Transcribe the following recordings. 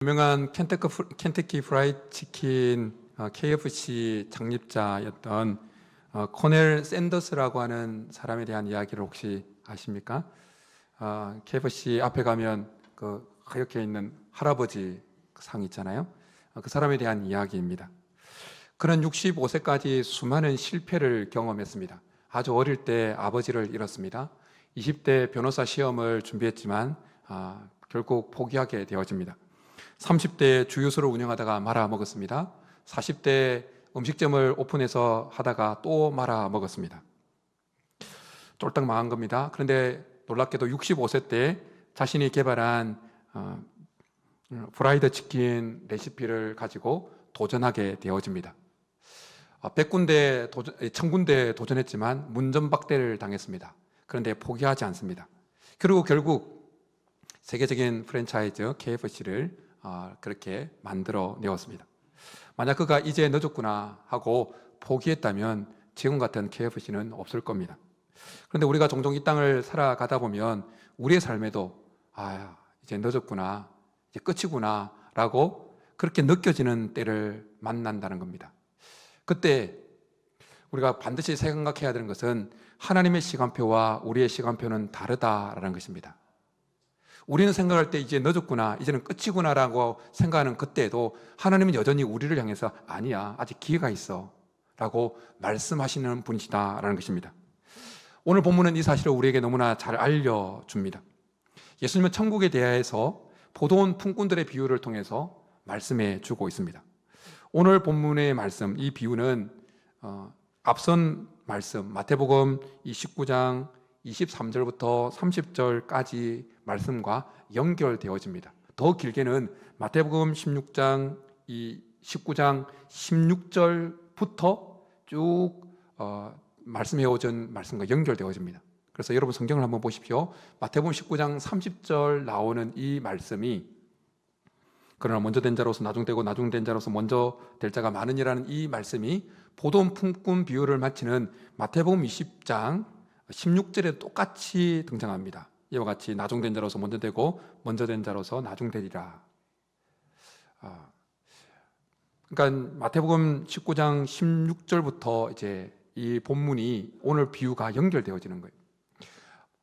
유명한 켄터키 프라이드 치킨 KFC 창립자였던 코넬 샌더스라고 하는 사람에 대한 이야기를 혹시 아십니까? KFC 앞에 가면 그 하얗게 있는 할아버지 상 있잖아요. 그 사람에 대한 이야기입니다. 그는 65세까지 수많은 실패를 경험했습니다. 아주 어릴 때 아버지를 잃었습니다. 20대 변호사 시험을 준비했지만 결국 포기하게 되어집니다. 30대 주유소를 운영하다가 말아먹었습니다. 40대 음식점을 오픈해서 하다가 또 말아먹었습니다. 쫄딱 망한 겁니다. 그런데 놀랍게도 65세 때 자신이 개발한 프라이드 치킨 레시피를 가지고 도전하게 되어집니다. 100군데, 1000군데 도전했지만 문전박대를 당했습니다. 그런데 포기하지 않습니다. 그리고 결국 세계적인 프랜차이즈 KFC를 그렇게 만들어 내었습니다. 만약 그가 이제 늦었구나 하고 포기했다면 지금 같은 KFC는 없을 겁니다. 그런데 우리가 종종 이 땅을 살아가다 보면 우리의 삶에도 이제 늦었구나, 이제 끝이구나 라고 그렇게 느껴지는 때를 만난다는 겁니다. 그때 우리가 반드시 생각해야 되는 것은 하나님의 시간표와 우리의 시간표는 다르다라는 것입니다. 우리는 생각할 때 이제 늦었구나, 이제는 끝이구나 라고 생각하는 그때에도 하나님은 여전히 우리를 향해서 아니야, 아직 기회가 있어 라고 말씀하시는 분이시다라는 것입니다. 오늘 본문은 이 사실을 우리에게 너무나 잘 알려줍니다. 예수님은 천국에 대하여서 포도원 품꾼들의 비유를 통해서 말씀해 주고 있습니다. 오늘 본문의 말씀, 이 비유는 앞선 말씀 마태복음 19장 23절부터 30절까지 말씀과 연결되어집니다. 더 길게는 마태복음 19장 16절부터 쭉 말씀해오던 말씀과 연결되어집니다. 그래서 여러분 성경을 한번 보십시오. 마태복음 19장 30절 나오는 이 말씀이 그러나 먼저 된 자로서 나중되고 나중된 자로서 먼저 될 자가 많으니라는 이 말씀이 포도원 품꾼 비유를 마치는 마태복음 20장 16절에 똑같이 등장합니다. 이와 같이 나중된 자로서 먼저 되고 먼저 된 자로서 나중되리라. 그러니까 마태복음 19장 16절부터 이제 이 본문이 오늘 비유가 연결되어지는 거예요.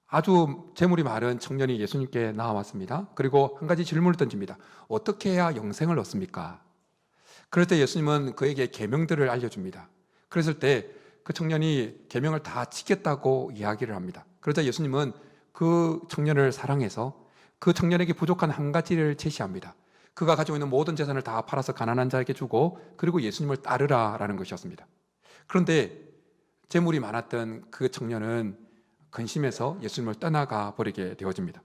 아주 재물이 많은 청년이 예수님께 나와왔습니다. 그리고 한 가지 질문을 던집니다. 어떻게 해야 영생을 얻습니까? 그럴 때 예수님은 그에게 계명들을 알려줍니다. 그랬을 때 그 청년이 계명을 다 지켰다고 이야기를 합니다. 그러자 예수님은 그 청년을 사랑해서 그 청년에게 부족한 한 가지를 제시합니다. 그가 가지고 있는 모든 재산을 다 팔아서 가난한 자에게 주고 그리고 예수님을 따르라라는 것이었습니다. 그런데 재물이 많았던 그 청년은 근심해서 예수님을 떠나가 버리게 되어집니다.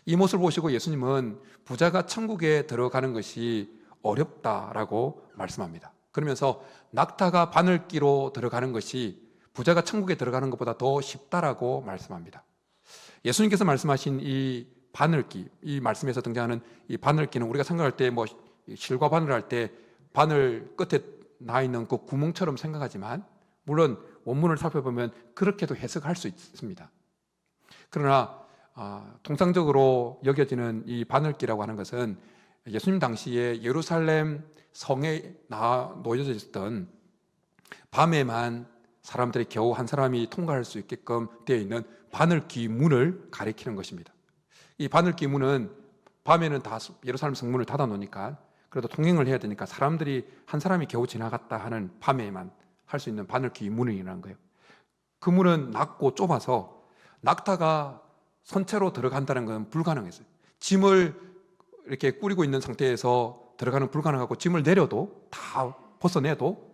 이 모습을 보시고 예수님은 부자가 천국에 들어가는 것이 어렵다라고 말씀합니다. 그러면서 낙타가 바늘기로 들어가는 것이 부자가 천국에 들어가는 것보다 더 쉽다라고 말씀합니다. 예수님께서 말씀하신 이 바늘기, 이 말씀에서 등장하는 이 바늘기는 우리가 생각할 때 실과 바늘 할 때 바늘 끝에 나 있는 그 구멍처럼 생각하지만 물론 원문을 살펴보면 그렇게도 해석할 수 있습니다. 그러나 통상적으로 여겨지는 이 바늘기라고 하는 것은 예수님 당시에 예루살렘 성에 놓여져 있었던 밤에만 사람들이 겨우 한 사람이 통과할 수 있게끔 되어 있는 바늘기 문을 가리키는 것입니다. 이 바늘기 문은 밤에는 다 예루살렘 성문을 닫아 놓으니까 그래도 통행을 해야 되니까 사람들이 한 사람이 겨우 지나갔다 하는 밤에만 할 수 있는 바늘기 문이라는 거예요. 그 문은 낮고 좁아서 낙타가 선체로 들어간다는 건 불가능했어요. 짐을 이렇게 꾸리고 있는 상태에서 들어가는 불가능하고 짐을 내려도 다 벗어내도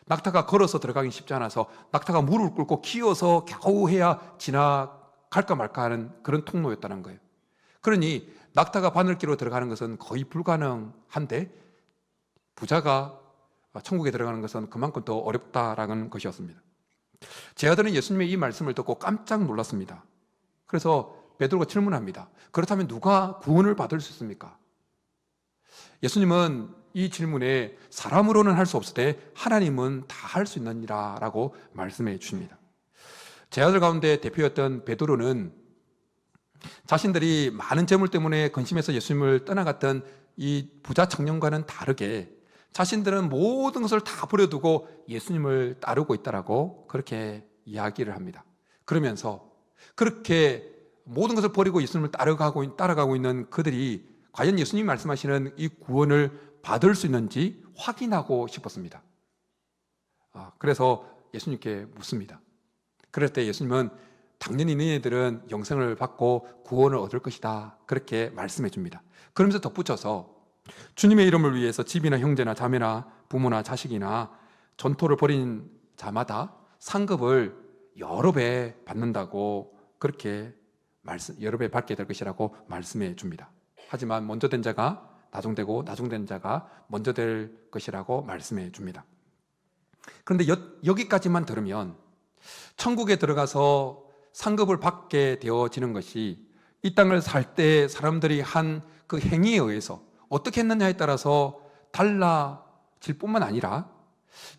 낙타가 걸어서 들어가기 쉽지 않아서 낙타가 무릎을 꿇고 기어서 겨우 해야 지나갈까 말까 하는 그런 통로였다는 거예요. 그러니 낙타가 바늘기로 들어가는 것은 거의 불가능한데 부자가 천국에 들어가는 것은 그만큼 더 어렵다라는 것이었습니다. 제 아들은 예수님의 이 말씀을 듣고 깜짝 놀랐습니다. 그래서 베드로가 질문합니다. 그렇다면 누가 구원을 받을 수 있습니까? 예수님은 이 질문에 사람으로는 할 수 없으되 하나님은 다 할 수 있느니라 라고 말씀해 주십니다. 제 아들 가운데 대표였던 베드로는 자신들이 많은 재물 때문에 근심해서 예수님을 떠나갔던 이 부자 청년과는 다르게 자신들은 모든 것을 다 버려두고 예수님을 따르고 있다라고 그렇게 이야기를 합니다. 그러면서 그렇게 모든 것을 버리고 예수님을 따라가고 있는 그들이 과연 예수님이 말씀하시는 이 구원을 받을 수 있는지 확인하고 싶었습니다. 그래서 예수님께 묻습니다. 그럴 때 예수님은 당연히 너희들은 영생을 받고 구원을 얻을 것이다, 그렇게 말씀해 줍니다. 그러면서 덧붙여서 주님의 이름을 위해서 집이나 형제나 자매나 부모나 자식이나 전토를 벌인 자마다 상급을 여러 배 받는다고, 그렇게 여러 배 받게 될 것이라고 말씀해 줍니다. 하지만 먼저 된 자가 나중되고 나중된 자가 먼저 될 것이라고 말씀해 줍니다. 그런데 여기까지만 들으면 천국에 들어가서 상급을 받게 되어지는 것이 이 땅을 살 때 사람들이 한 그 행위에 의해서 어떻게 했느냐에 따라서 달라질 뿐만 아니라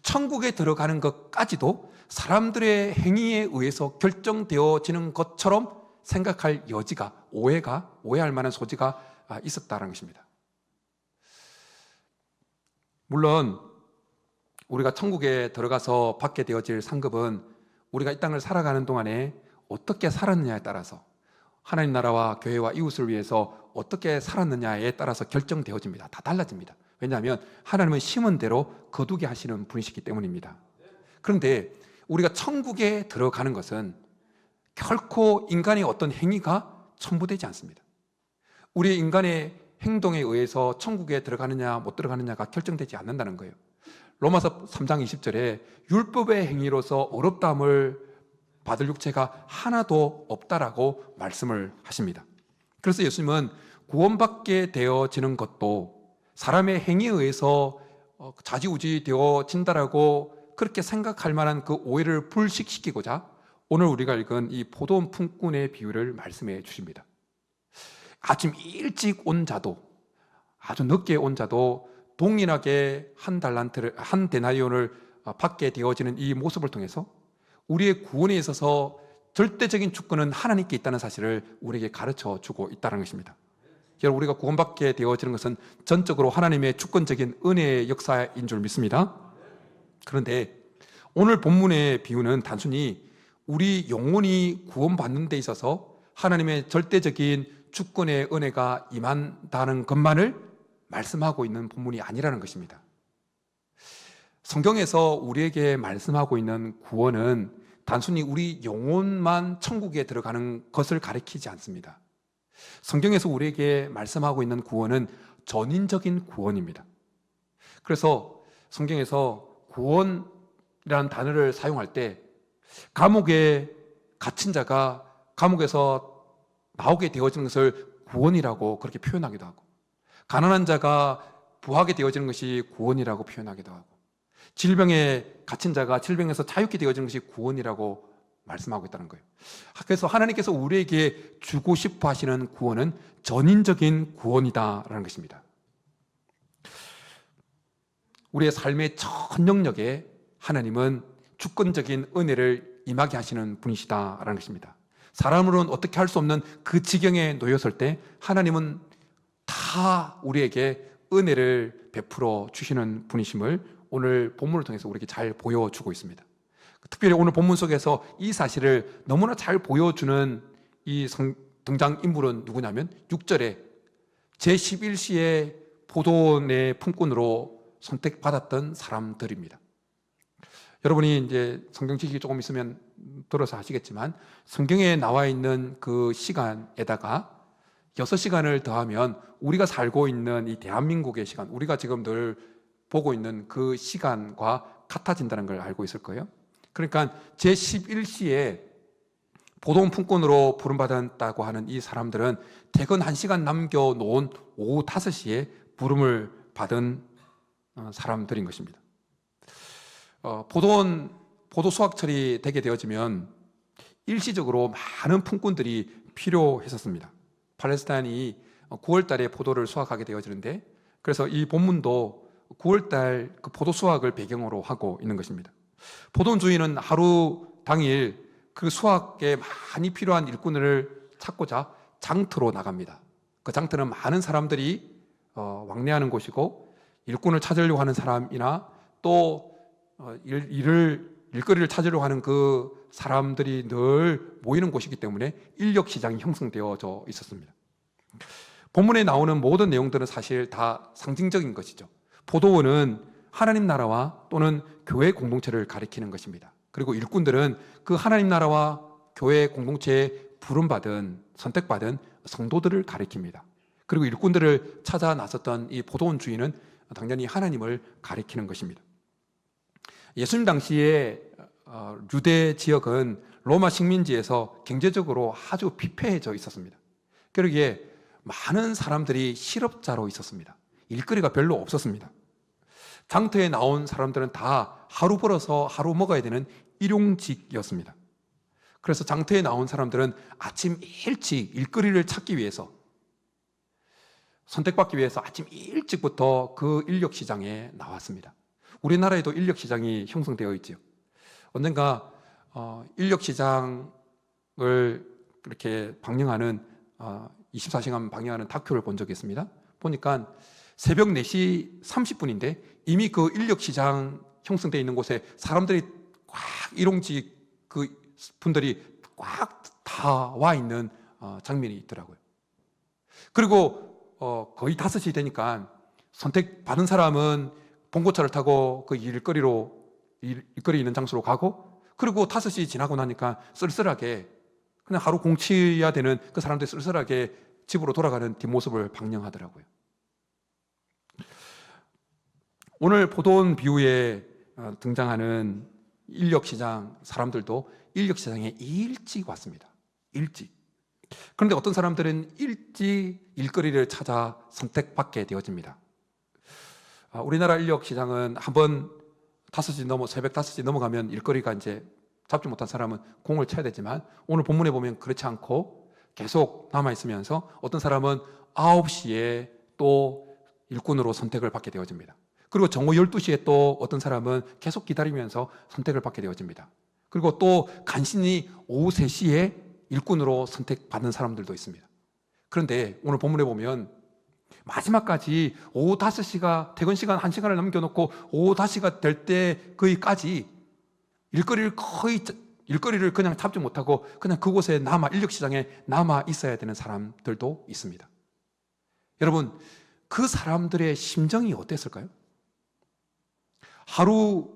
천국에 들어가는 것까지도 사람들의 행위에 의해서 결정되어지는 것처럼 생각할 여지가, 오해할 만한 소지가 있었다는 것입니다. 물론 우리가 천국에 들어가서 받게 되어질 상급은 우리가 이 땅을 살아가는 동안에 어떻게 살았느냐에 따라서, 하나님 나라와 교회와 이웃을 위해서 어떻게 살았느냐에 따라서 결정되어집니다. 다 달라집니다. 왜냐하면 하나님은 심은 대로 거두게 하시는 분이시기 때문입니다. 그런데 우리가 천국에 들어가는 것은 결코 인간의 어떤 행위가 첨부되지 않습니다. 우리 인간의 행동에 의해서 천국에 들어가느냐 못 들어가느냐가 결정되지 않는다는 거예요. 로마서 3장 20절에 율법의 행위로서 어렵다함을 받을 육체가 하나도 없다라고 말씀을 하십니다. 그래서 예수님은 구원받게 되어지는 것도 사람의 행위에 의해서 좌지우지 되어진다라고 그렇게 생각할 만한 그 오해를 불식시키고자 오늘 우리가 읽은 이 포도원 품꾼의 비유를 말씀해 주십니다. 아침 일찍 온 자도, 아주 늦게 온 자도 동일하게 한 데나리온을 받게 되어지는 이 모습을 통해서 우리의 구원에 있어서 절대적인 주권은 하나님께 있다는 사실을 우리에게 가르쳐 주고 있다는 것입니다. 여러분, 우리가 구원받게 되어지는 것은 전적으로 하나님의 주권적인 은혜의 역사인 줄 믿습니다. 그런데 오늘 본문의 비유는 단순히 우리 영혼이 구원받는 데 있어서 하나님의 절대적인 주권의 은혜가 임한다는 것만을 말씀하고 있는 본문이 아니라는 것입니다. 성경에서 우리에게 말씀하고 있는 구원은 단순히 우리 영혼만 천국에 들어가는 것을 가리키지 않습니다. 성경에서 우리에게 말씀하고 있는 구원은 전인적인 구원입니다. 그래서 성경에서 구원이라는 단어를 사용할 때 감옥에 갇힌 자가 감옥에서 나오게 되어지는 것을 구원이라고 그렇게 표현하기도 하고, 가난한 자가 부하게 되어지는 것이 구원이라고 표현하기도 하고, 질병에 갇힌 자가 질병에서 자유케 되어지는 것이 구원이라고 말씀하고 있다는 거예요. 그래서 하나님께서 우리에게 주고 싶어 하시는 구원은 전인적인 구원이다라는 것입니다. 우리의 삶의 전 영역에 하나님은 주권적인 은혜를 임하게 하시는 분이시다라는 것입니다. 사람으로는 어떻게 할 수 없는 그 지경에 놓였을 때 하나님은 다 우리에게 은혜를 베풀어 주시는 분이심을 오늘 본문을 통해서 우리에게 잘 보여주고 있습니다. 특별히 오늘 본문 속에서 이 사실을 너무나 잘 보여주는 이 등장인물은 누구냐면 6절에 제11시의 포도원의 품꾼으로 선택받았던 사람들입니다. 여러분이 이제 성경 지식이 조금 있으면 들어서 하시겠지만 성경에 나와 있는 그 시간에다가 6시간을 더하면 우리가 살고 있는 이 대한민국의 시간, 우리가 지금 늘 보고 있는 그 시간과 같아진다는 걸 알고 있을 거예요. 그러니까 제11시에 보도원 품꾼으로 부름받았다고 하는 이 사람들은 퇴근 1시간 남겨놓은 오후 5시에 부름을 받은 사람들인 것입니다. 포도 수확철이 되게 되어지면 일시적으로 많은 품꾼들이 필요했었습니다. 팔레스타인이 9월 달에 포도를 수확하게 되어지는데, 그래서 이 본문도 9월 달 그 포도 수확을 배경으로 하고 있는 것입니다. 포도원 주인은 하루 당일 그 수확에 많이 필요한 일꾼을 찾고자 장터로 나갑니다. 그 장터는 많은 사람들이 왕래하는 곳이고 일꾼을 찾으려고 하는 사람이나 또 일거리를 찾으려고 하는 그 사람들이 늘 모이는 곳이기 때문에 인력 시장이 형성되어져 있었습니다. 본문에 나오는 모든 내용들은 사실 다 상징적인 것이죠. 포도원은 하나님 나라와 또는 교회 공동체를 가리키는 것입니다. 그리고 일꾼들은 그 하나님 나라와 교회 공동체에 부름받은, 선택받은 성도들을 가리킵니다. 그리고 일꾼들을 찾아 나섰던 이 포도원 주인은 당연히 하나님을 가리키는 것입니다. 예수님 당시에 유대 지역은 로마 식민지에서 경제적으로 아주 피폐해져 있었습니다. 그러기에 많은 사람들이 실업자로 있었습니다. 일거리가 별로 없었습니다. 장터에 나온 사람들은 다 하루 벌어서 하루 먹어야 되는 일용직이었습니다. 그래서 장터에 나온 사람들은 아침 일찍 일거리를 찾기 위해서, 선택받기 위해서 아침 일찍부터 그 인력시장에 나왔습니다. 우리나라에도 인력시장이 형성되어 있죠. 언젠가 인력시장을 이렇게 방영하는 24시간 방영하는 다큐를 본 적이 있습니다. 보니까 새벽 4시 30분인데 이미 그 인력시장 형성되어 있는 곳에 사람들이 꽉, 일용직 그 분들이 꽉 다 와 있는 장면이 있더라고요. 그리고 거의 5시 되니까 선택받은 사람은 봉고차를 타고 그 일거리 있는 장소로 가고, 그리고 5시 지나고 나니까 쓸쓸하게 그냥 하루 공치해야 되는 그 사람들이 쓸쓸하게 집으로 돌아가는 뒷모습을 방영하더라고요. 오늘 포도원 비유에 등장하는 인력시장 사람들도 인력시장에 일찍 왔습니다. 일찍. 그런데 어떤 사람들은 일찍 일거리를 찾아 선택받게 되어집니다. 우리나라 인력시장은 한번 새벽 5시 넘어가면 일거리가 이제 잡지 못한 사람은 공을 쳐야 되지만, 오늘 본문에 보면 그렇지 않고 계속 남아있으면서 어떤 사람은 9시에 또 일꾼으로 선택을 받게 되어집니다. 그리고 정오 12시에 또 어떤 사람은 계속 기다리면서 선택을 받게 되어집니다. 그리고 또 간신히 오후 3시에 일꾼으로 선택받는 사람들도 있습니다. 그런데 오늘 본문에 보면 마지막까지 오후 5시가 퇴근 시간 1시간을 남겨놓고 오후 5시가 될 때까지 일거리를 그냥 잡지 못하고 그냥 그곳에 인력시장에 남아 있어야 되는 사람들도 있습니다. 여러분, 그 사람들의 심정이 어땠을까요? 하루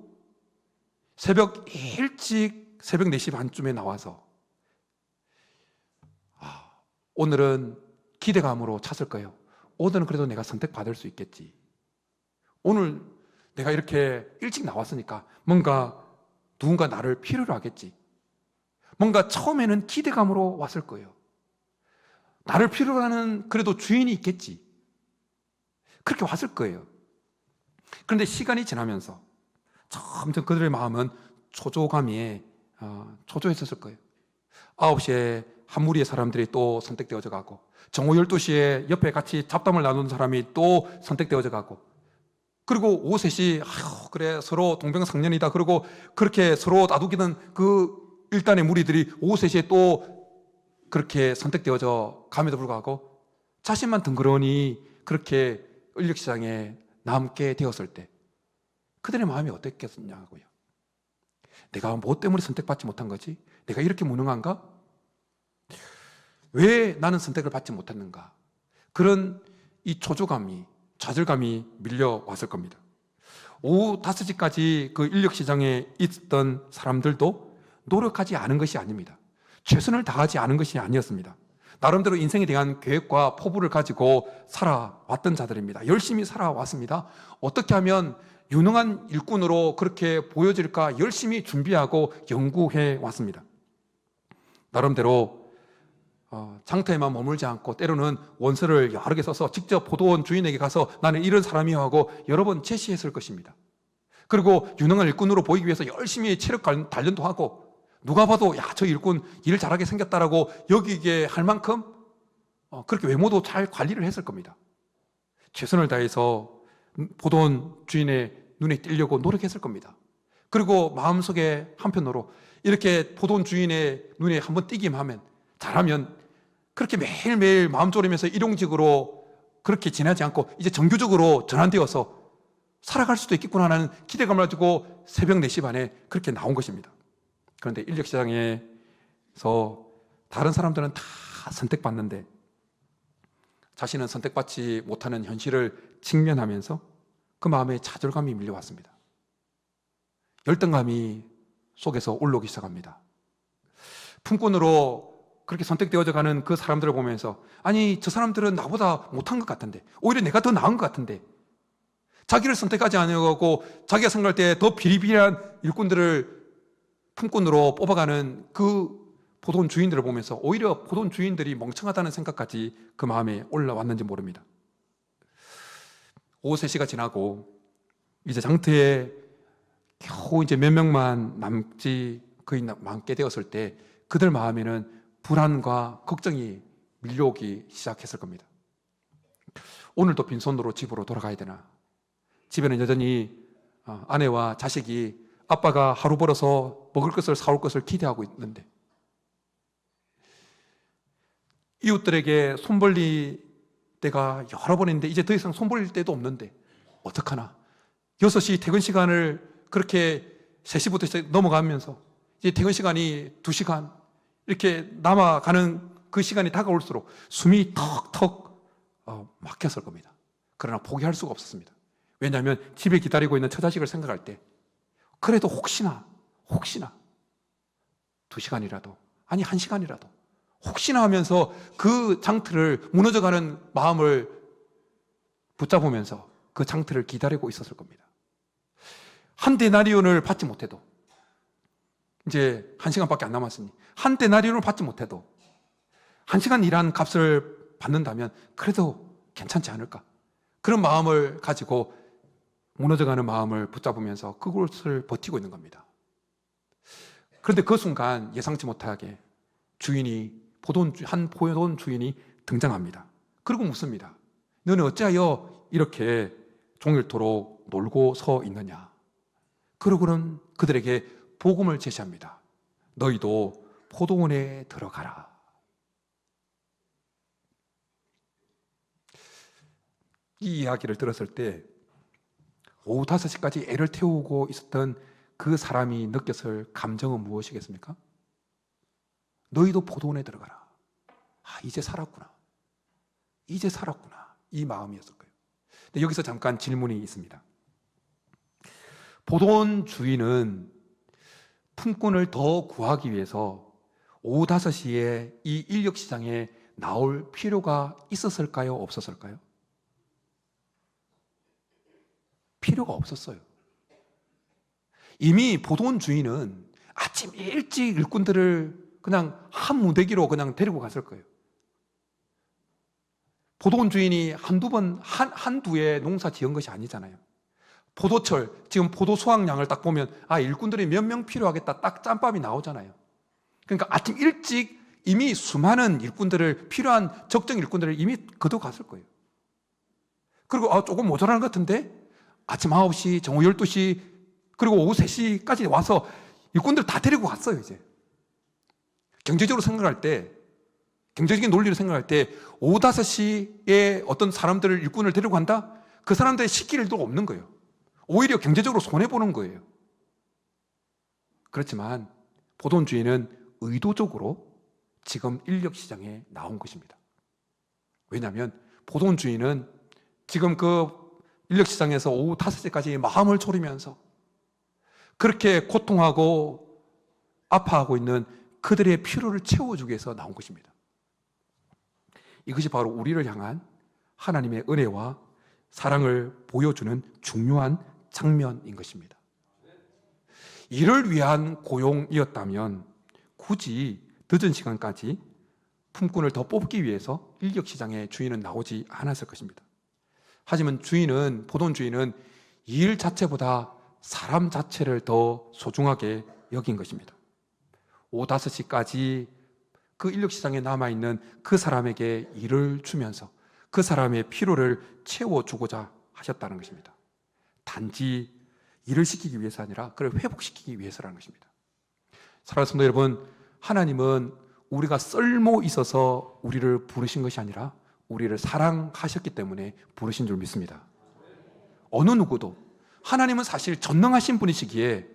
일찍 새벽 4시 반쯤에 나와서 오늘은 기대감으로 찼을 거예요. 오늘은 그래도 내가 선택받을 수 있겠지. 오늘 내가 이렇게 일찍 나왔으니까 뭔가 누군가 나를 필요로 하겠지. 뭔가 처음에는 기대감으로 왔을 거예요. 나를 필요로 하는 그래도 주인이 있겠지. 그렇게 왔을 거예요. 그런데 시간이 지나면서 점점 그들의 마음은 초조감에 초조했었을 거예요. 9시에 한 무리의 사람들이 또 선택되어져 가고, 정오 12시에 옆에 같이 잡담을 나누는 사람이 또 선택되어져 가고, 그리고 오후 3시 그래 서로 동병상련이다 그러고 그렇게 서로 나누기는 그 일단의 무리들이 오후 3시에 또 그렇게 선택되어져 감에도 불구하고 자신만 덩그러니 그렇게 인력시장에 남게 되었을 때 그들의 마음이 어땠겠냐고요. 내가 뭐 때문에 선택받지 못한 거지? 내가 이렇게 무능한가? 왜 나는 선택을 받지 못했는가? 그런 이 초조감이, 좌절감이 밀려왔을 겁니다. 오후 5시까지 그 인력시장에 있던 사람들도 노력하지 않은 것이 아닙니다. 최선을 다하지 않은 것이 아니었습니다. 나름대로 인생에 대한 계획과 포부를 가지고 살아왔던 자들입니다. 열심히 살아왔습니다. 어떻게 하면 유능한 일꾼으로 그렇게 보여질까 열심히 준비하고 연구해 왔습니다. 나름대로 장터에만 머물지 않고 때로는 원서를 여러 개 써서 직접 포도원 주인에게 가서 나는 이런 사람이요 하고 여러 번 제시했을 것입니다. 그리고 유능한 일꾼으로 보이기 위해서 열심히 체력 단련도 하고, 누가 봐도 야, 저 일꾼 일 잘하게 생겼다라고 여기게 할 만큼 그렇게 외모도 잘 관리를 했을 겁니다. 최선을 다해서 포도원 주인의 눈에 띄려고 노력했을 겁니다. 그리고 마음속에 한편으로 이렇게 포도원 주인의 눈에 한번 띄기만 하면, 잘하면 그렇게 매일매일 마음 졸이면서 일용직으로 그렇게 지나지 않고 이제 정규적으로 전환되어서 살아갈 수도 있겠구나 하는 기대감을 가지고 새벽 4시 반에 그렇게 나온 것입니다. 그런데 인력시장에서 다른 사람들은 다 선택받는데 자신은 선택받지 못하는 현실을 직면하면서 그 마음에 좌절감이 밀려왔습니다. 열등감이 속에서 올라오기 시작합니다. 품꾼으로 그렇게 선택되어져 가는 그 사람들을 보면서 아니 저 사람들은 나보다 못한 것 같은데 오히려 내가 더 나은 것 같은데 자기를 선택하지 않으려고 자기가 생각할 때 더 비리비리한 일꾼들을 품꾼으로 뽑아가는 그 포돈 주인들을 보면서 오히려 포돈 주인들이 멍청하다는 생각까지 그 마음에 올라왔는지 모릅니다. 오후 3시가 지나고 이제 장터에 겨우 이제 몇 명만 남게 되었을 때 그들 마음에는 불안과 걱정이 밀려오기 시작했을 겁니다. 오늘도 빈손으로 집으로 돌아가야 되나? 집에는 여전히 아내와 자식이 아빠가 하루 벌어서 먹을 것을 사올 것을 기대하고 있는데 이웃들에게 손 벌릴 때가 여러 번 했는데 이제 더 이상 손 벌릴 때도 없는데 어떡하나? 6시 퇴근 시간을 그렇게 3시부터 넘어가면서 이제 퇴근 시간이 2시간 이렇게 남아가는 그 시간이 다가올수록 숨이 턱턱 막혔을 겁니다. 그러나 포기할 수가 없었습니다. 왜냐하면 집에 기다리고 있는 처자식을 생각할 때 그래도 혹시나 2시간이라도 아니 1시간이라도 혹시나 하면서 그 장터를 무너져가는 마음을 붙잡으면서 그 장터를 기다리고 있었을 겁니다. 한 데나리온을 받지 못해도 이제 1시간밖에 안 남았으니 한 데나리온을 받지 못해도 1시간 일한 값을 받는다면 그래도 괜찮지 않을까? 그런 마음을 가지고 무너져가는 마음을 붙잡으면서 그곳을 버티고 있는 겁니다. 그런데 그 순간 예상치 못하게 한 포돈 주인이 등장합니다. 그리고 묻습니다. 너는 어찌하여 이렇게 종일토록 놀고 서 있느냐? 그러고는 그들에게 복음을 제시합니다. 너희도 포도원에 들어가라. 이 이야기를 들었을 때 오후 5시까지 애를 태우고 있었던 그 사람이 느꼈을 감정은 무엇이겠습니까? 너희도 포도원에 들어가라. 이제 살았구나. 이 마음이었을 거예요. 근데 여기서 잠깐 질문이 있습니다. 포도원 주인은 품꾼을 더 구하기 위해서 오후 5시에 이 인력시장에 나올 필요가 있었을까요? 없었을까요? 필요가 없었어요. 이미 포도원 주인은 아침 일찍 일꾼들을 그냥 한 무대기로 그냥 데리고 갔을 거예요. 포도원 주인이 한두 해 농사 지은 것이 아니잖아요. 포도철, 지금 포도 수확량을 딱 보면 일꾼들이 몇 명 필요하겠다 딱 짬밥이 나오잖아요. 그러니까 아침 일찍 이미 수많은 일꾼들을 필요한 적정 일꾼들을 이미 거둬갔을 거예요. 그리고 조금 모자라는 것 같은데 아침 9시, 정오 12시 그리고 오후 3시까지 와서 일꾼들 다 데리고 갔어요. 이제 경제적으로 생각할 때 경제적인 논리를 생각할 때 오후 5시에 어떤 사람들을 일꾼을 데리고 간다? 그 사람들이 시킬 일도 없는 거예요. 오히려 경제적으로 손해보는 거예요. 그렇지만 포도원 주인은 의도적으로 지금 인력시장에 나온 것입니다. 왜냐하면 포도원 주인은 지금 그 인력시장에서 오후 5시까지 마음을 졸이면서 그렇게 고통하고 아파하고 있는 그들의 필요를 채워주기 위해서 나온 것입니다. 이것이 바로 우리를 향한 하나님의 은혜와 사랑을 보여주는 중요한 장면인 것입니다. 이를 위한 고용이었다면 굳이 늦은 시간까지 품꾼을 더 뽑기 위해서 인력시장에 주인은 나오지 않았을 것입니다. 하지만 포도원 주인은 일 자체보다 사람 자체를 더 소중하게 여긴 것입니다. 오후 5시까지 그 인력시장에 남아있는 그 사람에게 일을 주면서 그 사람의 필요를 채워주고자 하셨다는 것입니다. 단지 일을 시키기 위해서 아니라 그를 회복시키기 위해서라는 것입니다. 사랑하는 성도 여러분, 하나님은 우리가 쓸모 있어서 우리를 부르신 것이 아니라 우리를 사랑하셨기 때문에 부르신 줄 믿습니다. 어느 누구도. 하나님은 사실 전능하신 분이시기에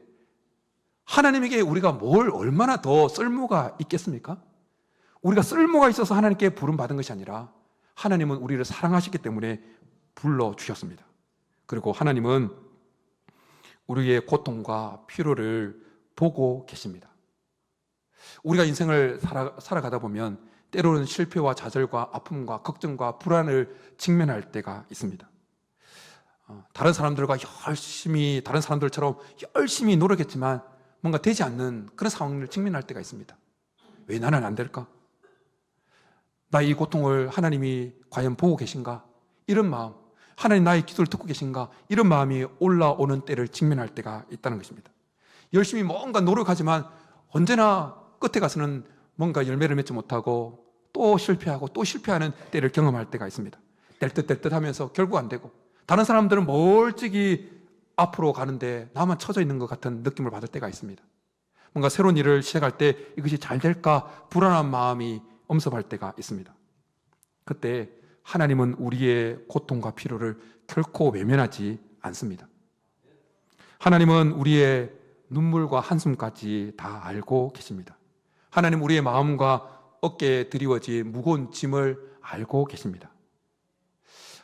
하나님에게 우리가 뭘 얼마나 더 쓸모가 있겠습니까? 우리가 쓸모가 있어서 하나님께 부름받은 것이 아니라 하나님은 우리를 사랑하셨기 때문에 불러주셨습니다. 그리고 하나님은 우리의 고통과 필요를 보고 계십니다. 우리가 인생을 살아가다 보면 때로는 실패와 좌절과 아픔과 걱정과 불안을 직면할 때가 있습니다. 다른 사람들처럼 열심히 노력했지만 뭔가 되지 않는 그런 상황을 직면할 때가 있습니다. 왜 나는 안 될까? 나 이 고통을 하나님이 과연 보고 계신가? 이런 마음, 하나님 나의 기도를 듣고 계신가? 이런 마음이 올라오는 때를 직면할 때가 있다는 것입니다. 열심히 뭔가 노력하지만 언제나 끝에 가서는 뭔가 열매를 맺지 못하고 또 실패하고 또 실패하는 때를 경험할 때가 있습니다. 될 듯 하면서 결국 안 되고, 다른 사람들은 멀찍이 앞으로 가는데 나만 처져 있는 것 같은 느낌을 받을 때가 있습니다. 뭔가 새로운 일을 시작할 때 이것이 잘 될까 불안한 마음이 엄습할 때가 있습니다. 그때 하나님은 우리의 고통과 필요를 결코 외면하지 않습니다. 하나님은 우리의 눈물과 한숨까지 다 알고 계십니다. 하나님 우리의 마음과 어깨에 드리워진 무거운 짐을 알고 계십니다.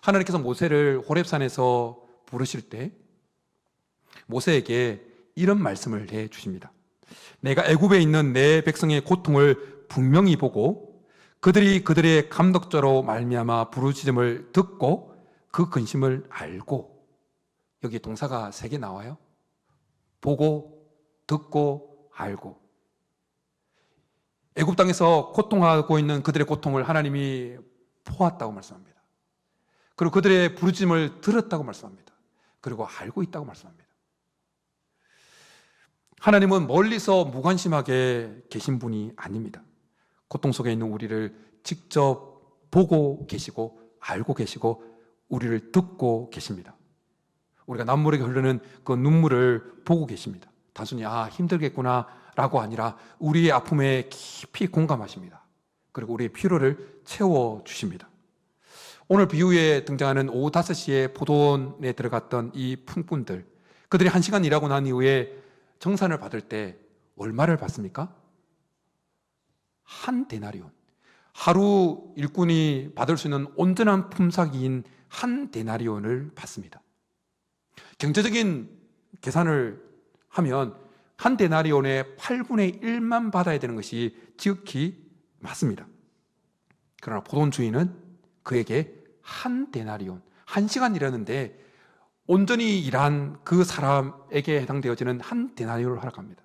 하나님께서 모세를 호렙산에서 부르실 때 모세에게 이런 말씀을 해 주십니다. 내가 애굽에 있는 내 백성의 고통을 분명히 보고 그들이 그들의 감독자로 말미암아 부르짖음을 듣고 그 근심을 알고, 여기 동사가 3개 나와요. 보고, 듣고, 알고. 애굽 땅에서 고통하고 있는 그들의 고통을 하나님이 보았다고 말씀합니다. 그리고 그들의 부르짖음을 들었다고 말씀합니다. 그리고 알고 있다고 말씀합니다. 하나님은 멀리서 무관심하게 계신 분이 아닙니다. 고통 속에 있는 우리를 직접 보고 계시고 알고 계시고 우리를 듣고 계십니다. 우리가 남모르게 흐르는 그 눈물을 보고 계십니다. 단순히 힘들겠구나 라고 아니라 우리의 아픔에 깊이 공감하십니다. 그리고 우리의 필요를 채워주십니다. 오늘 비유에 등장하는 오후 5시에 포도원에 들어갔던 이 품꾼들, 그들이 1시간 일하고 난 이후에 정산을 받을 때 얼마를 받습니까? 한 데나리온. 하루 일꾼이 받을 수 있는 온전한 품삯인 한 데나리온을 받습니다. 경제적인 계산을 하면 한 데나리온의 8분의 1만 받아야 되는 것이 지극히 맞습니다. 그러나 포도원 주인은 그에게 한 데나리온, 1시간 일하는데 온전히 일한 그 사람에게 해당되어지는 한 데나리온을 허락합니다.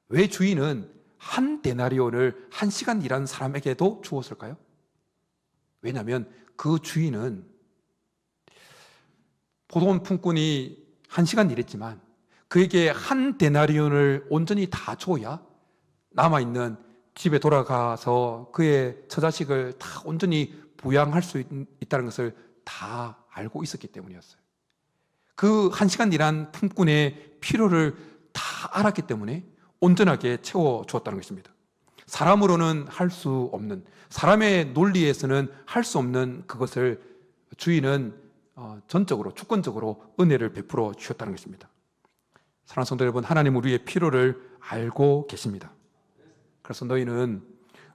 왜 주인은 한 데나리온을 1시간 일한 사람에게도 주었을까요? 왜냐하면 그 주인은 포도원 품꾼이 1시간 일했지만 그에게 한 데나리온을 온전히 다 줘야 남아있는 집에 돌아가서 그의 처자식을 다 온전히 부양할 수 있다는 것을 다 알고 있었기 때문이었어요. 그 1시간 일한 품꾼의 필요를 다 알았기 때문에 온전하게 채워주었다는 것입니다. 사람으로는 할 수 없는, 사람의 논리에서는 할 수 없는 그것을 주인은 전적으로, 주권적으로 은혜를 베풀어 주셨다는 것입니다. 사랑하는 성도 여러분, 하나님 우리의 필요를 알고 계십니다. 그래서 너희는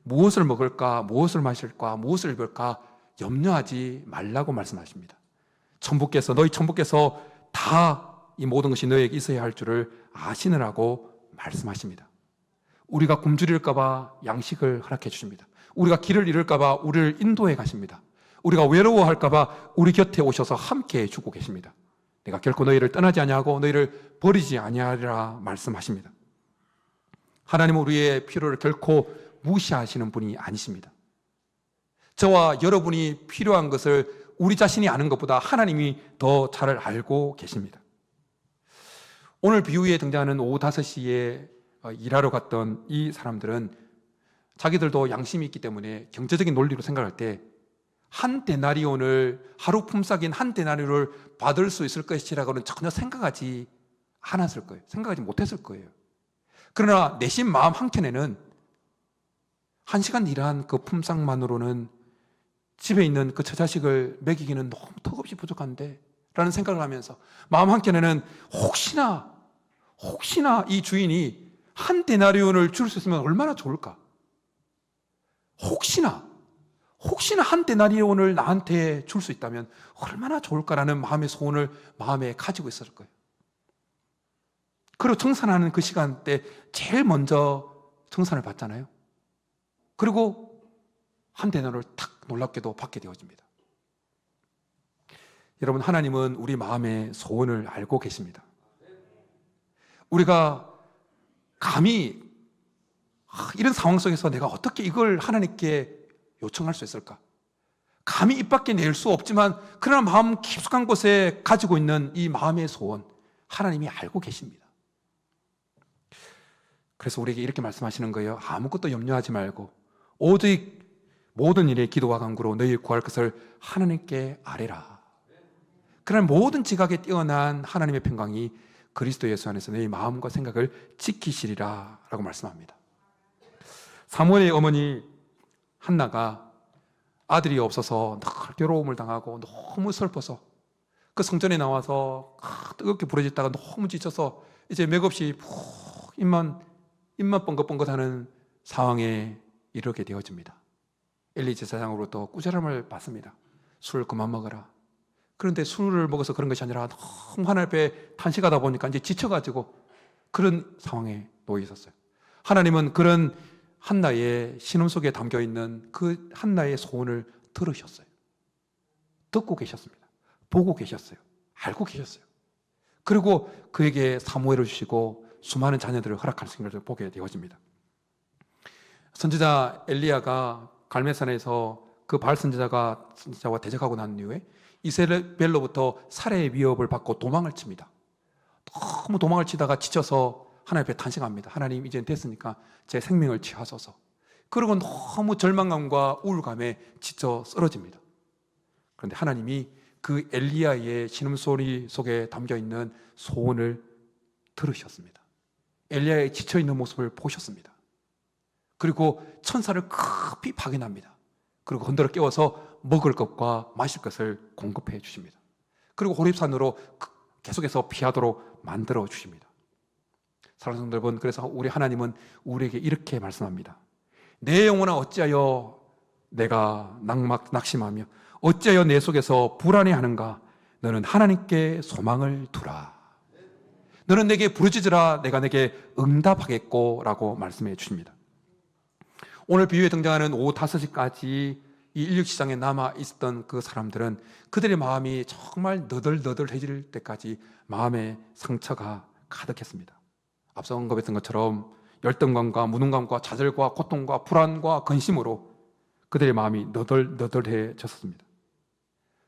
무엇을 먹을까, 무엇을 마실까, 무엇을 입을까 염려하지 말라고 말씀하십니다. 너희 천부께서 다 이 모든 것이 너희에게 있어야 할 줄을 아시느라고 말씀하십니다. 우리가 굶주릴까 봐 양식을 허락해 주십니다. 우리가 길을 잃을까 봐 우리를 인도해 가십니다. 우리가 외로워할까 봐 우리 곁에 오셔서 함께 해주고 계십니다. 내가 결코 너희를 떠나지 아니하고 너희를 버리지 아니하리라 말씀하십니다. 하나님은 우리의 필요를 결코 무시하시는 분이 아니십니다. 저와 여러분이 필요한 것을 우리 자신이 아는 것보다 하나님이 더 잘 알고 계십니다. 오늘 비유에 등장하는 오후 5시에 일하러 갔던 이 사람들은 자기들도 양심이 있기 때문에 경제적인 논리로 생각할 때 한 데나리온을, 하루 품삯인 한 데나리온을 받을 수 있을 것이라고는 전혀 생각하지 않았을 거예요. 생각하지 못했을 거예요. 그러나 내심 마음 한켠에는 1시간 일한 그 품삯만으로는 집에 있는 그 처자식을 먹이기는 너무 턱없이 부족한데 라는 생각을 하면서 마음 한켠에는 혹시나 이 주인이 한 데나리온을 줄 수 있으면 얼마나 좋을까? 혹시나 한 데나리온을 나한테 줄 수 있다면 얼마나 좋을까라는 마음의 소원을 마음에 가지고 있었을 거예요. 그리고 청산하는 그 시간대 제일 먼저 청산을 받잖아요. 그리고 한 데나리온을 탁 놀랍게도 받게 되어집니다. 여러분, 하나님은 우리 마음의 소원을 알고 계십니다. 우리가 감히 이런 상황 속에서 내가 어떻게 이걸 하나님께 요청할 수 있을까? 감히 입 밖에 낼 수 없지만 그러나 마음 깊숙한 곳에 가지고 있는 이 마음의 소원, 하나님이 알고 계십니다. 그래서 우리에게 이렇게 말씀하시는 거예요. 아무것도 염려하지 말고 오직 모든 일에 기도와 간구로 너희 구할 것을 하나님께 아뢰라. 그러나 모든 지각에 뛰어난 하나님의 평강이 그리스도 예수 안에서 너희 마음과 생각을 지키시리라 라고 말씀합니다. 사무엘의 어머니 한나가 아들이 없어서 늘 괴로움을 당하고 너무 슬퍼서 그 성전에 나와서 뜨겁게 부러졌다가 너무 지쳐서 이제 맥없이 푹 입만 뻥긋뻥긋하는 상황에 이르게 되어집니다. 엘리 제사장으로부터 꾸지람을 받습니다. 술 그만 먹어라. 그런데 술을 먹어서 그런 것이 아니라 너무 하나님 앞에 탄식하다 보니까 이제 지쳐가지고 그런 상황에 놓여 있었어요. 하나님은 그런 한나의 신음 속에 담겨있는 그 한나의 소원을 들으셨어요. 듣고 계셨습니다. 보고 계셨어요. 알고 계셨어요. 그리고 그에게 사무엘을 주시고 수많은 자녀들을 허락하신 것을 보게 되어집니다. 선지자 엘리야가 갈멜산에서 그 바알 선지자와 대적하고 난 이후에 이세벨로부터 살해의 위협을 받고 도망을 칩니다. 너무 도망을 치다가 지쳐서 하나님 앞에 탄식합니다. 하나님, 이제 됐으니까 제 생명을 취하소서. 그리고 너무 절망감과 우울감에 지쳐 쓰러집니다. 그런데 하나님이 그 엘리야의 신음소리 속에 담겨있는 소원을 들으셨습니다. 엘리야의 지쳐있는 모습을 보셨습니다. 그리고 천사를 급히 파견합니다. 그리고 흔들어 깨워서 먹을 것과 마실 것을 공급해 주십니다. 그리고 호렙산으로 계속해서 피하도록 만들어 주십니다. 사랑하는 성도 여러분, 그래서 우리 하나님은 우리에게 이렇게 말씀합니다. 내 영혼아, 어찌하여 내가 낙심하며 어찌하여 내 속에서 불안해하는가? 너는 하나님께 소망을 두라. 너는 내게 부르짖으라. 내가 내게 응답하겠고 라고 말씀해 주십니다. 오늘 비유에 등장하는 오후 5시까지 이 인력시장에 남아 있었던 그 사람들은 그들의 마음이 정말 너덜너덜해질 때까지 마음의 상처가 가득했습니다. 앞서 언급했던 것처럼 열등감과 무능감과 좌절과 고통과 불안과 근심으로 그들의 마음이 너덜너덜해졌습니다.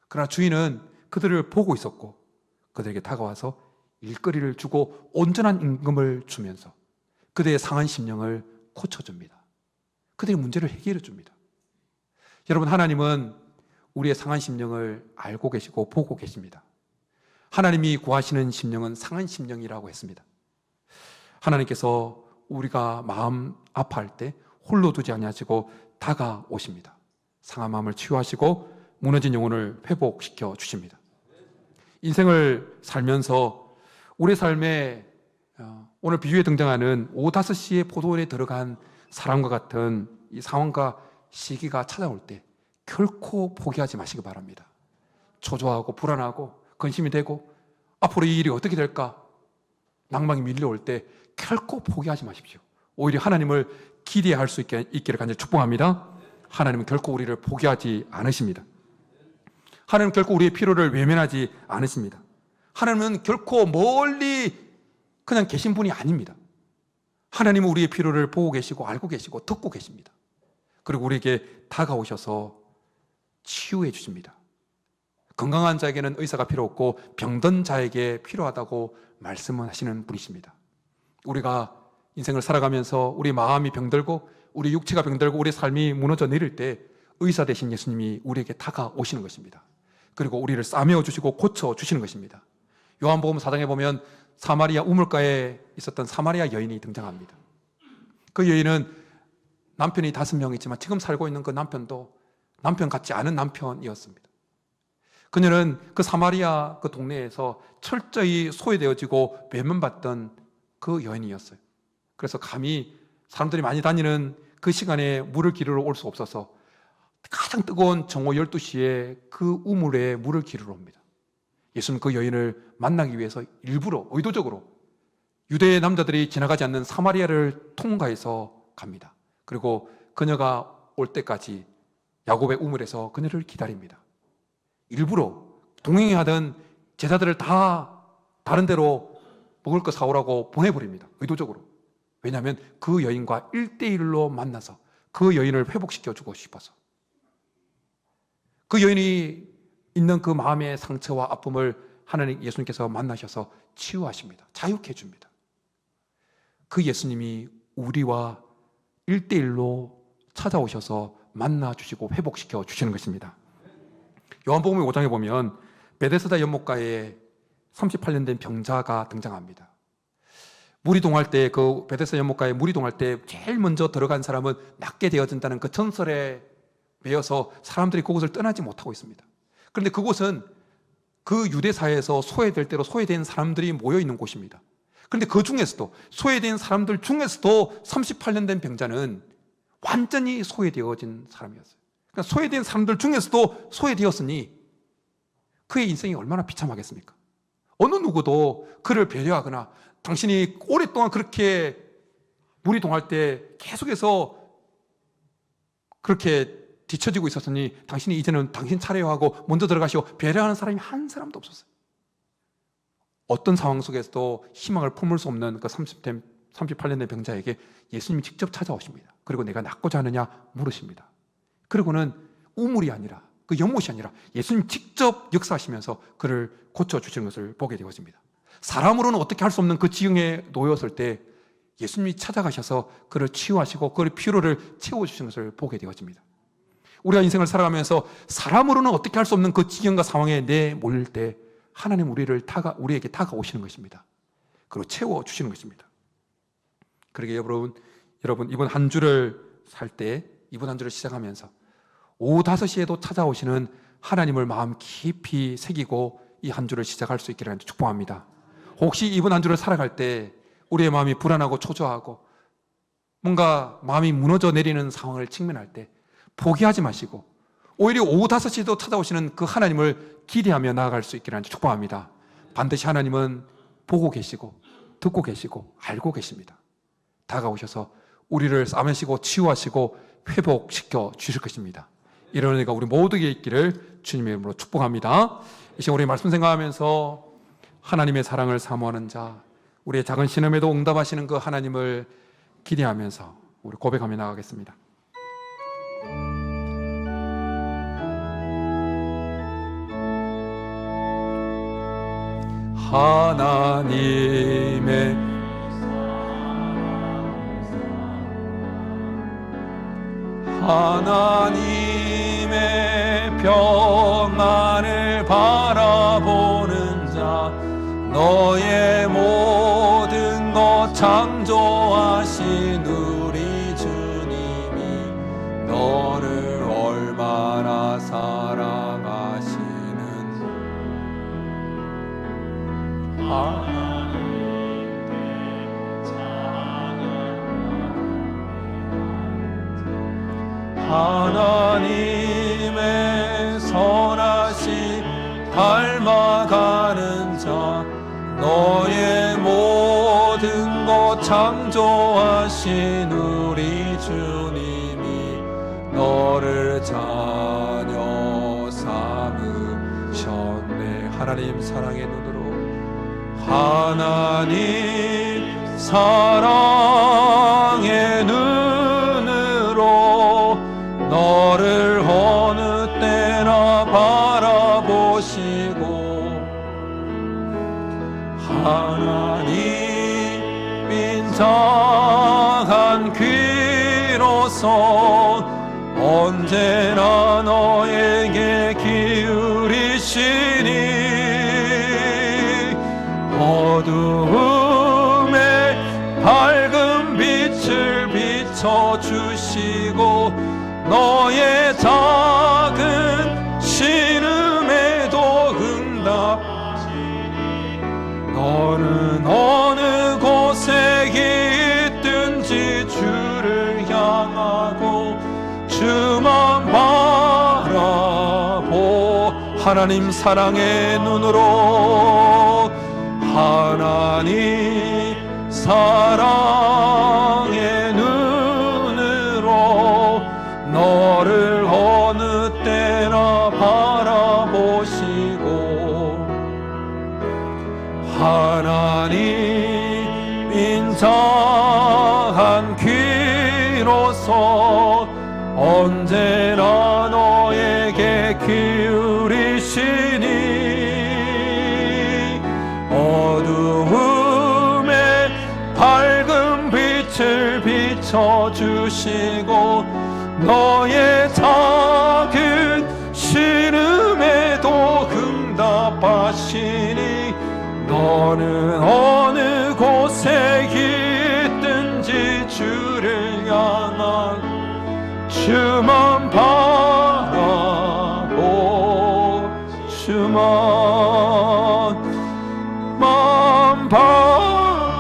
그러나 주인은 그들을 보고 있었고 그들에게 다가와서 일거리를 주고 온전한 임금을 주면서 그들의 상한 심령을 고쳐줍니다. 그들의 문제를 해결해 줍니다. 여러분, 하나님은 우리의 상한 심령을 알고 계시고 보고 계십니다. 하나님이 구하시는 심령은 상한 심령이라고 했습니다. 하나님께서 우리가 마음 아파할 때 홀로 두지 아니하시고 다가오십니다. 상한 마음을 치유하시고 무너진 영혼을 회복시켜 주십니다. 인생을 살면서 우리 삶에 오늘 비유에 등장하는 오후 5시에 포도원에 들어간 사람과 같은 이 상황과 시기가 찾아올 때 결코 포기하지 마시기 바랍니다. 초조하고 불안하고 근심이 되고 앞으로 이 일이 어떻게 될까 낭망이 밀려올 때 결코 포기하지 마십시오. 오히려 하나님을 기대할 수 있기를 간절히 축복합니다. 하나님은 결코 우리를 포기하지 않으십니다. 하나님은 결코 우리의 필요를 외면하지 않으십니다. 하나님은 결코 멀리 그냥 계신 분이 아닙니다. 하나님은 우리의 필요를 보고 계시고 알고 계시고 듣고 계십니다. 그리고 우리에게 다가오셔서 치유해 주십니다. 건강한 자에게는 의사가 필요 없고 병든 자에게 필요하다고 말씀하시는 분이십니다. 우리가 인생을 살아가면서 우리 마음이 병들고 우리 육체가 병들고 우리 삶이 무너져 내릴 때 의사 되신 예수님이 우리에게 다가오시는 것입니다. 그리고 우리를 싸매어 주시고 고쳐 주시는 것입니다. 요한복음 4장에 보면 사마리아 우물가에 있었던 사마리아 여인이 등장합니다. 그 여인은 남편이 5명 있지만 지금 살고 있는 그 남편도 남편 같지 않은 남편이었습니다. 그녀는 그 사마리아 그 동네에서 철저히 소외되어지고 외면받던 그 여인이었어요. 그래서 감히 사람들이 많이 다니는 그 시간에 물을 기르러 올 수 없어서 가장 뜨거운 정오 12시에 그 우물에 물을 기르러 옵니다. 예수는 그 여인을 만나기 위해서 일부러 의도적으로 유대의 남자들이 지나가지 않는 사마리아를 통과해서 갑니다. 그리고 그녀가 올 때까지 야곱의 우물에서 그녀를 기다립니다. 일부러 동행하던 제자들을 다 다른 데로 먹을 거 사오라고 보내버립니다. 의도적으로. 왜냐하면 그 여인과 1대1로 만나서 그 여인을 회복시켜주고 싶어서. 그 여인이 있는 그 마음의 상처와 아픔을 하나님 예수님께서 만나셔서 치유하십니다. 자유케 해줍니다. 그 예수님이 우리와 1대1로 찾아오셔서 만나주시고 회복시켜 주시는 것입니다. 요한복음 5장에 보면 베데스다 연못가에 38년 된 병자가 등장합니다. 물이 동할 때, 그 베데스다 연못가에 물이 동할 때 제일 먼저 들어간 사람은 낫게 되어진다는 그 전설에 매여서 사람들이 그곳을 떠나지 못하고 있습니다. 그런데 그곳은 그 유대사회에서 소외될 대로 소외된 사람들이 모여 있는 곳입니다. 그런데 그 중에서도 소외된 사람들 중에서도 38년 된 병자는 완전히 소외되어진 사람이었어요. 그러니까 소외된 사람들 중에서도 소외되었으니 그의 인생이 얼마나 비참하겠습니까? 어느 누구도 그를 배려하거나 당신이 오랫동안 그렇게 물이 동할 때 계속해서 그렇게 뒤처지고 있었으니 당신이 이제는 당신 차례요 하고 먼저 들어가시고 배려하는 사람이 한 사람도 없었어요. 어떤 상황 속에서도 희망을 품을 수 없는 그 38년 된 병자에게 예수님이 직접 찾아오십니다. 그리고 내가 낫고자 하느냐 물으십니다. 그리고는 우물이 아니라 그 연못이 아니라 예수님 직접 역사하시면서 그를 고쳐주시는 것을 보게 되어집니다. 사람으로는 어떻게 할 수 없는 그 지경에 놓였을 때 예수님이 찾아가셔서 그를 치유하시고 그의 피로를 채워주시는 것을 보게 되어집니다. 우리가 인생을 살아가면서 사람으로는 어떻게 할 수 없는 그 지경과 상황에 내몰릴 때 하나님 우리에게 다가오시는 것입니다. 그리고 채워주시는 것입니다. 그러게 여러분 이번 한 주를 살 때, 이번 한 주를 시작하면서 오후 5시에도 찾아오시는 하나님을 마음 깊이 새기고 이 한 주를 시작할 수 있기를 축복합니다. 혹시 이번 한 주를 살아갈 때 우리의 마음이 불안하고 초조하고 뭔가 마음이 무너져 내리는 상황을 직면할 때 포기하지 마시고 오히려 오후 5시에도 찾아오시는 그 하나님을 기대하며 나아갈 수 있기를 축복합니다. 반드시 하나님은 보고 계시고 듣고 계시고 알고 계십니다. 다가오셔서 우리를 싸매시고 치유하시고 회복시켜 주실 것입니다. 이런 은혜가 우리 모두에게 있기를 주님의 이름으로 축복합니다. 이 시간 우리 말씀 생각하면서 하나님의 사랑을 사모하는 자, 우리의 작은 신음에도 응답하시는 그 하나님을 기대하면서 우리 고백하며 나가겠습니다. 하나님의 평안을 바라보는 자, 너의 모든 것 창조하신 우리 주님이 너를 얼마나 사랑하시는 하나님의 선하심 닮아가는 자, 너의 모든 것 창조하신 우리 주님이 너를 자녀 삼으셨네. 하나님 사랑의 눈으로, 하나님 사랑의 눈으로 너를 어느 때나 바라보시고, 하나님 인자한 귀로서 언제나 너에게 기울이시니 어두움에 밝은 빛을 비춰주시고 너의 너는 어느 곳에 있든지 주를 향하고 주만 바라보. 하나님 사랑의 눈으로, 하나님 사랑의 눈으로 너를 어느 때나 바라보시고, 하나님 인자한 귀로서 언제나 너에게 기울이시니 어두움에 밝은 빛을 비춰주시고 너의 작은 신음에도 응답하시니 너는 어느 곳에 있든지 주를 향한 주만 바라보. 주만 바라볼지라.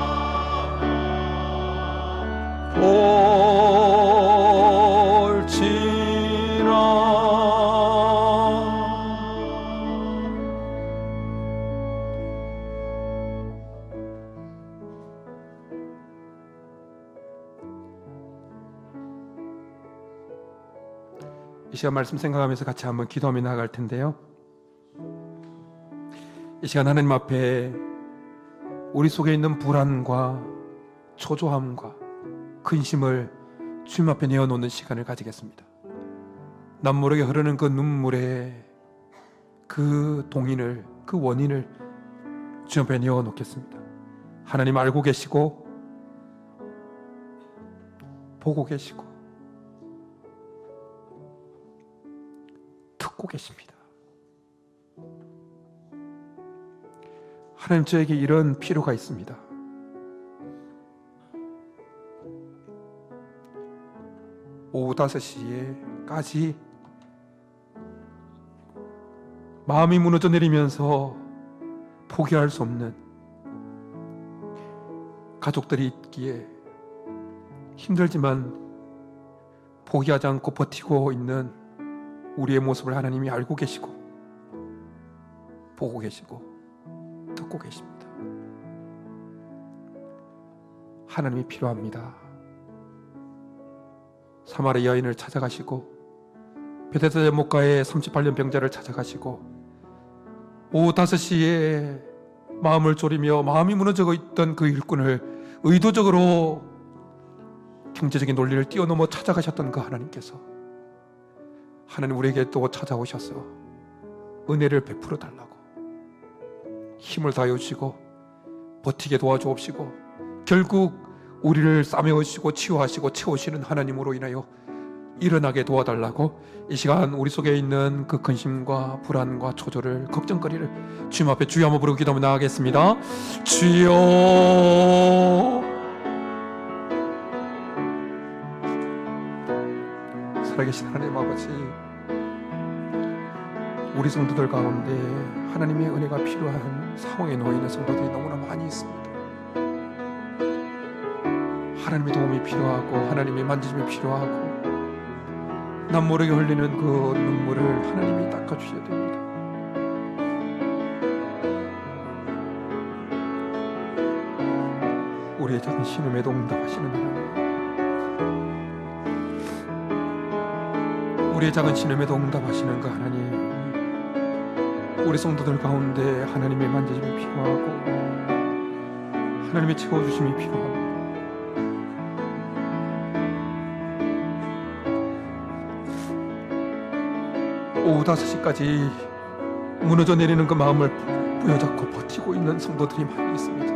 이 시간 말씀 생각하면서 같이 한번 기도하며 나아갈 텐데요, 이 시간 하나님 앞에 우리 속에 있는 불안과 초조함과 근심을 주님 앞에 내어놓는 시간을 가지겠습니다. 남모르게 흐르는 그 눈물의 그 동인을, 그 원인을 주님 앞에 내어놓겠습니다. 하나님 알고 계시고 보고 계시고 듣고 계십니다. 하나님, 저에게 이런 필요가 있습니다. 오후 5시에까지 마음이 무너져 내리면서 포기할 수 없는 가족들이 있기에 힘들지만 포기하지 않고 버티고 있는 우리의 모습을 하나님이 알고 계시고 보고 계시고 듣고 계십니다. 하나님이 필요합니다. 사마리아 여인을 찾아가시고 베데스다 목가의 38년 병자를 찾아가시고 오후 5시에 마음을 졸이며 마음이 무너져 있던 그 일꾼을 의도적으로 경제적인 논리를 뛰어넘어 찾아가셨던 그 하나님께서 하나님 우리에게 또 찾아오셔서 은혜를 베풀어 달라고 힘을 다해 주시고 버티게 도와주옵시고 결국 우리를 싸매우시고 치유하시고 채우시는 하나님으로 인하여 일어나게 도와달라고 이 시간 우리 속에 있는 그 근심과 불안과 초조를 걱정거리를 주님 앞에 주여 한번 부르고 기도하며 나아가겠습니다. 주여, 살아계신 하나님 아버지, 우리 성도들 가운데 하나님의 은혜가 필요한 상황에 놓여 있는 성도들이 너무나 많이 있습니다. 하나님의 도움이 필요하고 하나님의 만지심이 필요하고 남모르게 흘리는 그 눈물을 하나님이 닦아주셔야 됩니다. 우리의 작은 신음에도 응답하시는 하나님, 우리의 작은 신음에도 응답하시는 그 하나님, 우리 성도들 가운데 하나님의 만지심이 필요하고 하나님의 채워주심이 필요합니다. 오후 5시까지 무너져 내리는 그 마음을 부여잡고 버티고 있는 성도들이 많이 있습니다.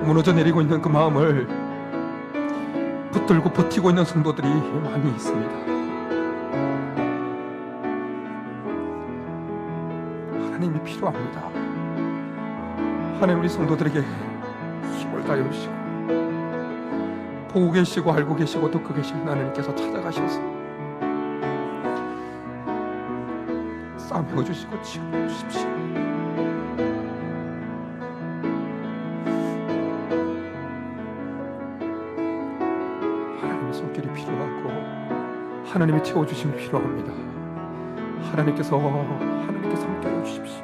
무너져 내리고 있는 그 마음을 붙들고 버티고 있는 성도들이 많이 있습니다. 하나님이 필요합니다. 하나님, 우리 성도들에게 힘을 다해 주시고 보고 계시고 알고 계시고 듣고 계신 하나님께서 찾아가셔서 싸매어 주시고 치유해 주십시오. 하나님의 손길이 필요하고 하나님의 채워주심이 필요합니다. 하나님께서 함께해 주십시오.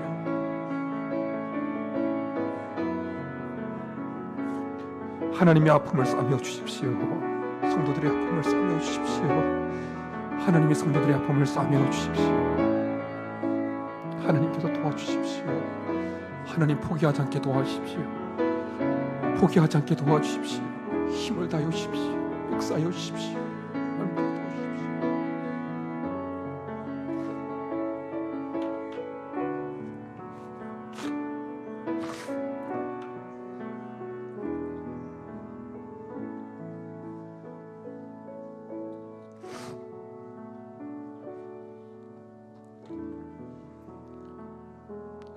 하나님의 아픔을 싸매어 주십시오. 성도들의 아픔을 싸매어 주십시오. 하나님의 성도들의 아픔을 싸매어 주십시오. 하나님께서 도와주십시오. 하나님 포기하지 않게 도와주십시오. 포기하지 않게 도와주십시오. 힘을 다여 주십시오. 역사하여 주십시오. 하나님 도와주십시오.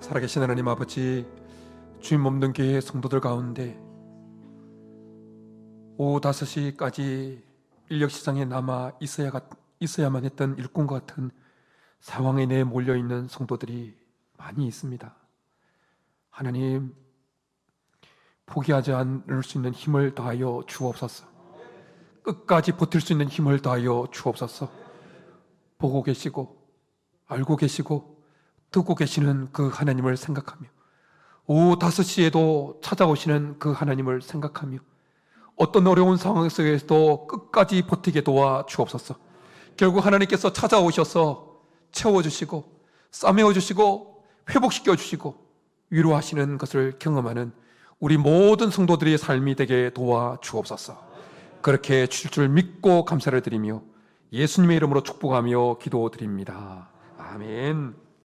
살아계신 하나님 아버지, 주님 없는 교회 성도들 가운데 오후 5시까지 인력시장에 남아 있어야만 했던 일꾼과 같은 상황에 내에 몰려있는 성도들이 많이 있습니다. 하나님, 포기하지 않을 수 있는 힘을 더하여 주옵소서. 끝까지 버틸 수 있는 힘을 더하여 주옵소서. 보고 계시고 알고 계시고 듣고 계시는 그 하나님을 생각하며 오후 5시에도 찾아오시는 그 하나님을 생각하며 어떤 어려운 상황 속에서도 끝까지 버티게 도와 주옵소서. 결국 하나님께서 찾아오셔서 채워주시고 싸매어주시고 회복시켜주시고 위로하시는 것을 경험하는 우리 모든 성도들의 삶이 되게 도와 주옵소서. 그렇게 주실 줄 믿고 감사를 드리며 예수님의 이름으로 축복하며 기도드립니다. 아멘.